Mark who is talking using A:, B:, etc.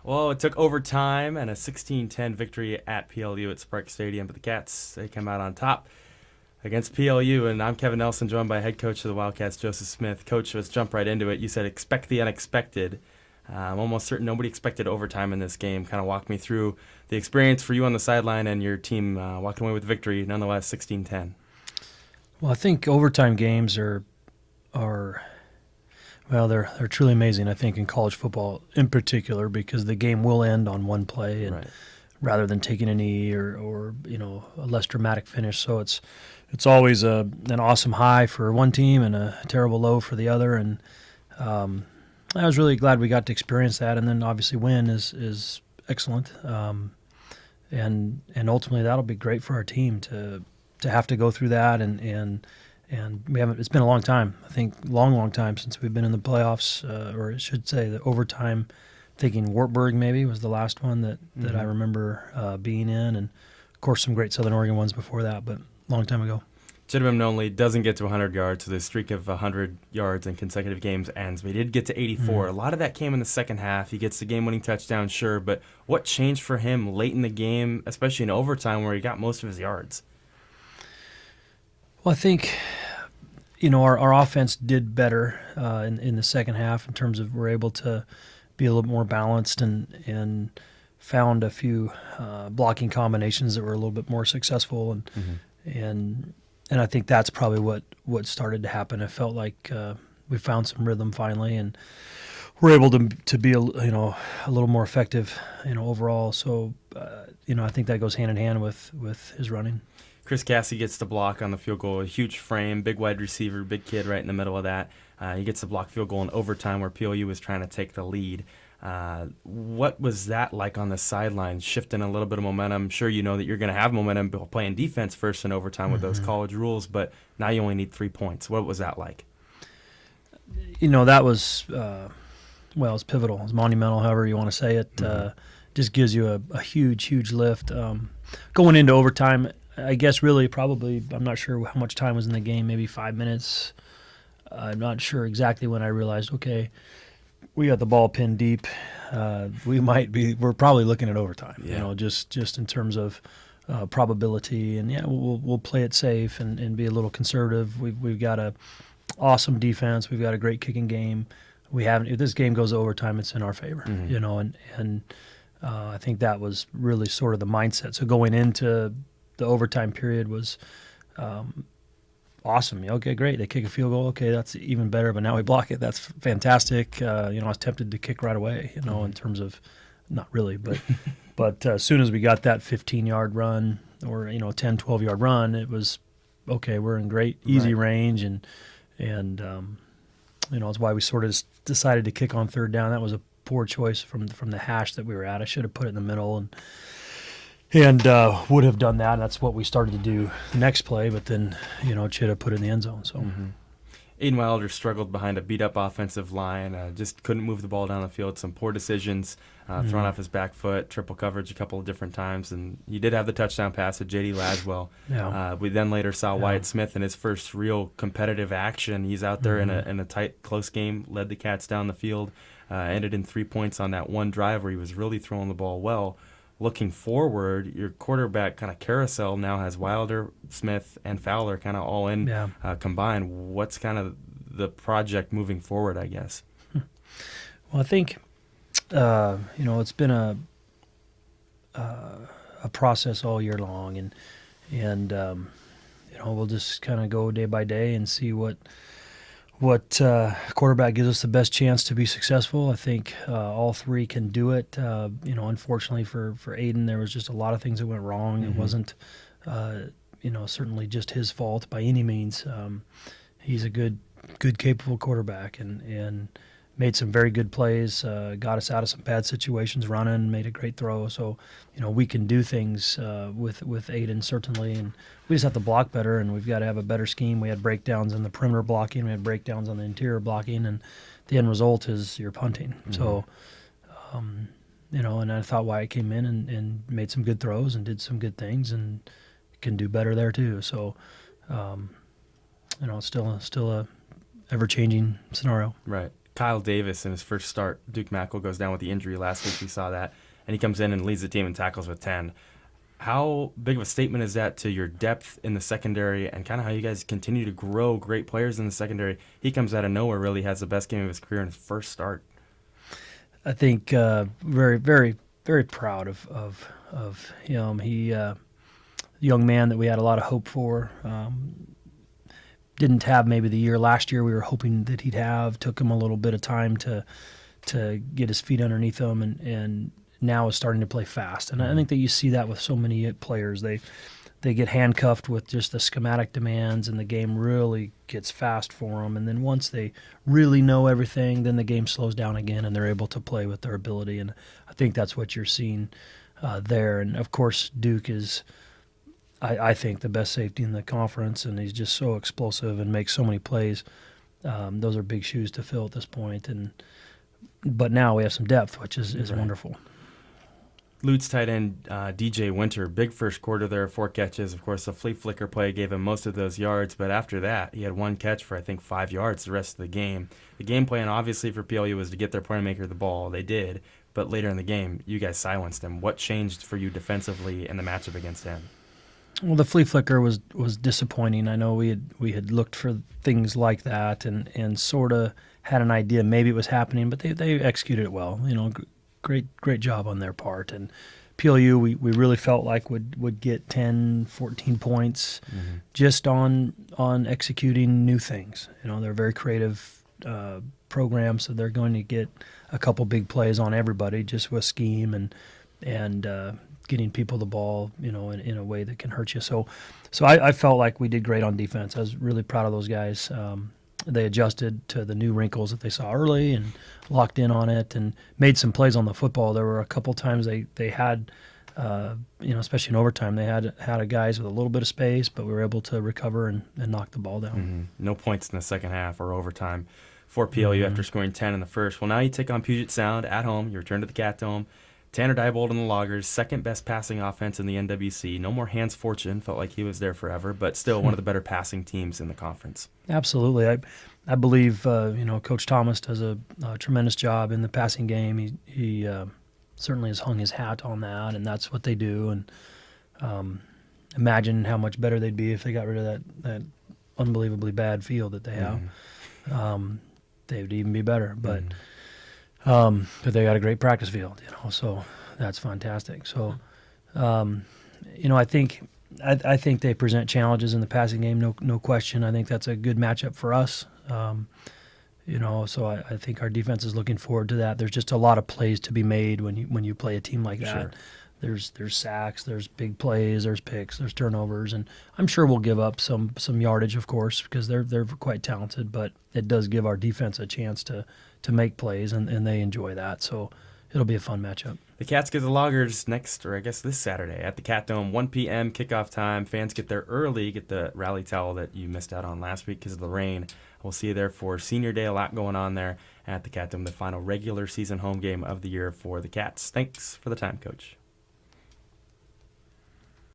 A: Well, it took overtime and a 16-10 victory at PLU at Spark Stadium, but the Cats, they come out on top against PLU, and I'm Kevin Nelson, joined by head coach of the Wildcats, Joseph Smith. Coach, let's jump right into it. You said expect the unexpected. I'm almost certain nobody expected overtime in this game. Kind of walk me through the experience for you on the sideline and your team walking away with victory, nonetheless, 16-10.
B: Well, I think overtime games are well, they're truly amazing. I think in college football in particular, because the game will end on one play, and
A: Right.
B: rather than taking a knee or a less dramatic finish. So it's always an awesome high for one team and a terrible low for the other. And I was really glad we got to experience that. And then obviously win is excellent. And ultimately that'll be great for our team to have to go through that and we haven't. It's been a long time. I think long time since we've been in the playoffs, or I should say the overtime. Thinking Wartburg maybe was the last one that I remember being in, and of course some great Southern Oregon ones before that, but long time ago.
A: Chittimam Nonley doesn't get to 100 yards, so the streak of 100 yards in consecutive games ends. But he did get to 84. A lot of that came in the second half. He gets the game-winning touchdown, sure, but what changed for him late in the game, especially in overtime where he got most of his yards?
B: Well, I think our offense did better in the second half in terms of we're able to be a little more balanced and found a few blocking combinations that were a little bit more successful and I think that's probably what started to happen. It felt like we found some rhythm finally, and we're able to be a little more effective overall. So I think that goes hand in hand with his running.
A: Chris Cassie gets the block on the field goal, a huge frame, big wide receiver, big kid right in the middle of that. He gets the block field goal in overtime where PLU was trying to take the lead. What was that like on the sideline, shifting a little bit of momentum? I'm sure you know that you're going to have momentum playing defense first in overtime with those college rules, but now you only need 3 points. What was that like?
B: That was, it's pivotal. It's monumental, however you want to say it. Just gives you a huge lift. Going into overtime, I guess really probably, I'm not sure how much time was in the game, maybe 5 minutes. I'm not sure exactly when I realized, okay, we got the ball pinned deep. We're probably looking at overtime, just in terms of probability. And we'll play it safe and be a little conservative. We've got a awesome defense. We've got a great kicking game. If this game goes to overtime, it's in our favor, and I think that was really sort of the mindset. So going into the overtime period was awesome. Okay, great. They kick a field goal. Okay, that's even better. But now we block it. That's fantastic. I was tempted to kick right away. In terms of, not really, but as soon as we got that 15-yard run or 10, 12-yard run, it was okay. We're in great easy range, and it's why we sort of decided to kick on third down. That was a poor choice from the hash that we were at. I should have put it in the middle and would have done that. And that's what we started to do the next play, but then, Chitta put it in the end zone. So
A: Aiden Wilder struggled behind a beat-up offensive line, just couldn't move the ball down the field. Some poor decisions, thrown off his back foot, triple coverage a couple of different times. And he did have the touchdown pass to J.D. Laswell.
B: Yeah.
A: We then later saw Wyatt Smith in his first real competitive action. He's out there in a tight, close game, led the Cats down the field, ended in 3 points on that one drive where he was really throwing the ball well. Looking forward, your quarterback kind of carousel now has Wilder, Smith, and Fowler kind of all in combined. What's kind of the project moving forward, I guess?
B: Well, I think, it's been a process all year long, and we'll just kind of go day by day and see what quarterback gives us the best chance to be successful. I think all three can do it. Unfortunately for Aiden, there was just a lot of things that went wrong. It wasn't, certainly just his fault by any means. He's a good, capable quarterback and made some very good plays, got us out of some bad situations running, made a great throw. So, we can do things with Aiden, certainly, and we just have to block better, and we've got to have a better scheme. We had breakdowns in the perimeter blocking, we had breakdowns on the interior blocking, and the end result is you're punting. So, and I thought Wyatt came in and made some good throws and did some good things and can do better there too. So, it's still a ever-changing scenario.
A: Right. Kyle Davis in his first start. Duke Mackel goes down with the injury last week. We saw that. And he comes in and leads the team in tackles with 10. How big of a statement is that to your depth in the secondary and kind of how you guys continue to grow great players in the secondary? He comes out of nowhere, really has the best game of his career in his first start.
B: I think very, very, very proud of him. He, young man that we had a lot of hope for. Didn't have maybe the year last year we were hoping that he'd have. Took him a little bit of time to get his feet underneath him, and now is starting to play fast. And I think that you see that with so many players. They get handcuffed with just the schematic demands, and the game really gets fast for them. And then once they really know everything, then the game slows down again, and they're able to play with their ability. And I think that's what you're seeing there. And, of course, Duke is, I think, the best safety in the conference, and he's just so explosive and makes so many plays. Those are big shoes to fill at this point. But now we have some depth, which is right. Wonderful.
A: Lutz tight end DJ Winter, big first quarter there, 4 catches. Of course, the flea flicker play gave him most of those yards, but after that, he had 1 catch for, I think, 5 yards the rest of the game. The game plan, obviously, for PLU was to get their playmaker the ball. They did, but later in the game, you guys silenced him. What changed for you defensively in the matchup against him?
B: Well, the flea flicker was disappointing. I know we had looked for things like that and sort of had an idea maybe it was happening, but they executed it well. Great job on their part. And PLU, we really felt like would get 10, 14 points just on executing new things. They're a very creative program, so they're going to get a couple big plays on everybody just with scheme and getting people the ball, in a way that can hurt you. So I felt like we did great on defense. I was really proud of those guys. They adjusted to the new wrinkles that they saw early and locked in on it and made some plays on the football. There were a couple times they had, especially in overtime, they had guys with a little bit of space, but we were able to recover and knock the ball down.
A: No points in the second half or overtime for PLU after scoring 10 in the first. Well, now you take on Puget Sound at home. You return to the Cat Dome. Tanner Diebold and the Loggers, second best passing offense in the NWC. No more Hans Fortune, felt like he was there forever, but still one of the better passing teams in the conference.
B: Absolutely. I believe Coach Thomas does a tremendous job in the passing game. He certainly has hung his hat on that, and that's what they do. And imagine how much better they'd be if they got rid of that unbelievably bad field that they have. They would even be better, but. But they got a great practice field, so that's fantastic. So, I think they present challenges in the passing game, no question. I think that's a good matchup for us. So I think our defense is looking forward to that. There's just a lot of plays to be made when you play a team like that.
A: Sure.
B: There's sacks, there's big plays, there's picks, there's turnovers, and I'm sure we'll give up some yardage, of course, because they're quite talented. But it does give our defense a chance to make plays, and they enjoy that. So it'll be a fun matchup.
A: The Cats get the Loggers this Saturday at the Cat Dome, 1 p.m. kickoff time. Fans get there early, get the rally towel that you missed out on last week because of the rain. We'll see you there for Senior Day, a lot going on there at the Cat Dome, the final regular season home game of the year for the Cats. Thanks for the time, Coach.